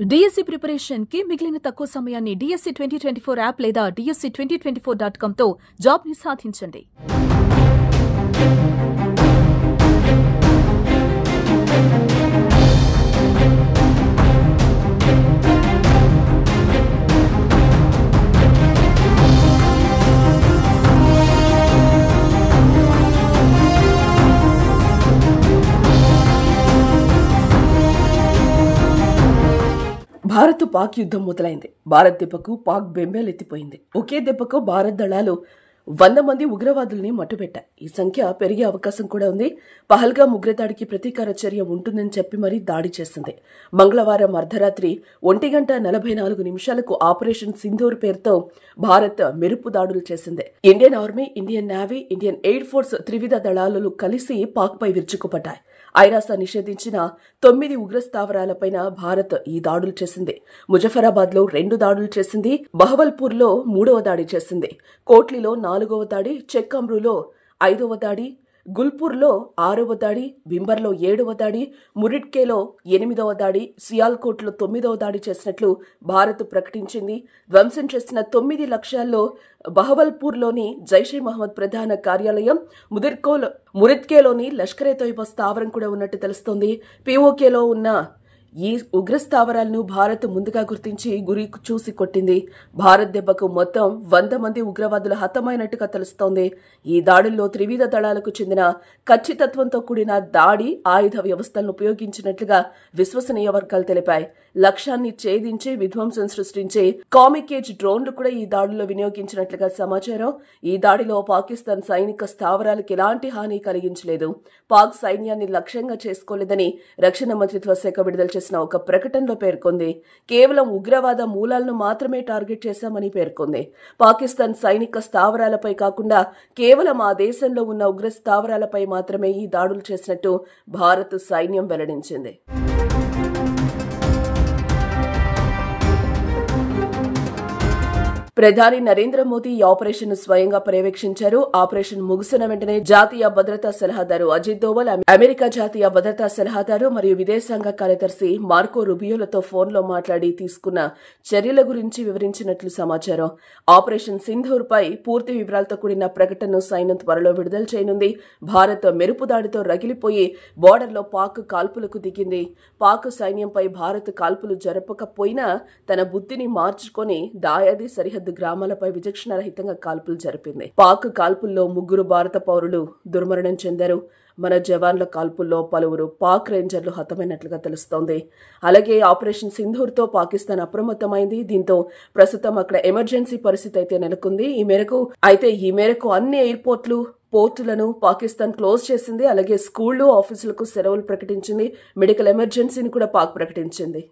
DSC preparation కి మిగిలిన తక్కువ సమయాన్ని డిఎస్సి 2024 యాప్ లేదా DSC2024.com తో జాబ్ ని సాధించండి. భారత్ పాక్ యుద్ధం మొదలైంది. భారత్ దెబ్బకు పాక్ బెంబేలెత్తిపోయింది. ఒకే దెబ్బకు భారత్ దళాలు 100 మంది ఉగ్రవాదుల్ని మట్టుబెట్టాయి. ఈ సంఖ్య పెరిగే అవకాశం కూడా ఉంది. పహల్గామ్ ఉగ్రదాడికి ప్రతీకార చర్య ఉంటుందని చెప్పి మరీ దాడి చేసింది. మంగళవారం అర్ధరాత్రి 1:44 ఆపరేషన్ సింధూర్ పేరుతో భారత్ మెరుపు దాడులు చేసింది. Indian army, Indian navy, Indian air force త్రివిధ దళాలు కలిసి పాక్ పై విరుచుకుపడ్డాయి. ఐరాస నిషేధించిన 9 ఉగ్రస్థావరాలపైన భారత్ ఈ దాడులు చేసింది. ముజఫరాబాద్ లో 2 దాడులు చేసింది. బహవల్పూర్ లో 3వ దాడి చేసింది. కోట్లీలో 4వ దాడి, చెక్అమ్రూలో 5వ దాడి, గుల్పూర్లో 6వ దాడి, బింబర్లో 7వ దాడి, మురిడ్కేలో 8వ దాడి, సియాల్కోట్లో 9వ దాడి చేసినట్లు భారత్ ప్రకటించింది. ధ్వంసం చేసిన 9 లక్ష్యాల్లో బహవల్పూర్లోని జైషే మహమ్మద్ ప్రధాన కార్యాలయం, మురిడ్కేలోని లష్కరే తోయిబా స్థావరం కూడా ఉన్నట్టు తెలుస్తోంది. పిఓకేలో ఉన్న ఈ ఉగ్రస్థావరాలను భారత్ ముందుగా గుర్తించి గురి చూసి కొట్టింది. భారత్ దెబ్బకు మొత్తం 100 మంది ఉగ్రవాదులు హతమైనట్టుగా తెలుస్తోంది. ఈ దాడుల్లో త్రివిధ దళాలకు చెందిన ఖచ్చితత్వంతో కూడిన దాడి ఆయుధ వ్యవస్థలను ఉపయోగించినట్లుగా విశ్వసనీయ వర్గాలు తెలిపాయి. లక్ష్యాన్ని ఛేదించి విధ్వంసం సృష్టించే కామికేజ్ డ్రోన్లు కూడా ఈ దాడిలో వినియోగించినట్లుగా సమాచారం. ఈ దాడిలో పాకిస్తాన్ సైనిక స్థావరాలకు ఎలాంటి హాని కలిగించలేదు. పాక్ సైన్యాన్ని లక్ష్యంగా చేసుకోలేదని రక్షణ మంత్రిత్వ శాఖ విడుదల చేసిన ఒక ప్రకటనలో పేర్కొంది. కేవలం ఉగ్రవాద మూలాలను మాత్రమే టార్గెట్ చేశామని పేర్కొంది. పాకిస్తాన్ సైనిక స్థావరాలపై కాకుండా కేవలం ఆ దేశంలో ఉన్న ఉగ్ర స్థావరాలపై మాత్రమే ఈ దాడులు చేసినట్టు భారత్ సైన్యం వెల్లడించింది. ప్రధాని నరేంద్ర మోదీ ఈ ఆపరేషన్ స్వయంగా పర్యవేక్షించారు. ఆపరేషన్ ముగిసిన వెంటనే జాతీయ భద్రతా సలహాదారు అజిత్ దోవల్, అమెరికా జాతీయ భద్రతా సలహాదారు మరియు విదేశాంగ కార్యదర్శి మార్కో రుబియోలతో ఫోన్లో మాట్లాడి తీసుకున్న చర్యల గురించి వివరించినట్లు సమాచారం. ఆపరేషన్ సింధూర్ పై పూర్తి వివరాలతో కూడిన ప్రకటనను సైన్యం త్వరలో విడుదల చేయనుంది. భారత్ మెరుపు దాడితో రగిలిపోయి బోర్డర్లో పాక్ కాల్పులకు దిగింది. పాక్ సైన్యంపై భారత్ కాల్పులు జరపకపోయినా తన బుద్ధిని మార్చుకొని దాయాది సరిహద్దు గ్రామాలపై విచక్షణరహితంగా కాల్పులు జరిపింది. పాక్ కాల్పుల్లో 3 భారత పౌరులు దుర్మరణం చెందారు. మన జవాన్ల కాల్పుల్లో పలువురు పాక్ రేంజర్లు హతమైనట్లుగా తెలుస్తోంది. అలాగే ఆపరేషన్ సింధూర్తో పాకిస్తాన్ అప్రమత్తమైంది. దీంతో ప్రస్తుతం అక్కడ ఎమర్జెన్సీ పరిస్థితి అయితే నెలకొంది. ఈ మేరకు అన్ని ఎయిర్పోర్ట్లు, పోర్టులను పాకిస్తాన్ క్లోజ్ చేసింది. అలాగే స్కూళ్లు, ఆఫీసులకు సెలవులు ప్రకటించింది. మెడికల్ ఎమర్జెన్సీని కూడా పాక్ ప్రకటించింది.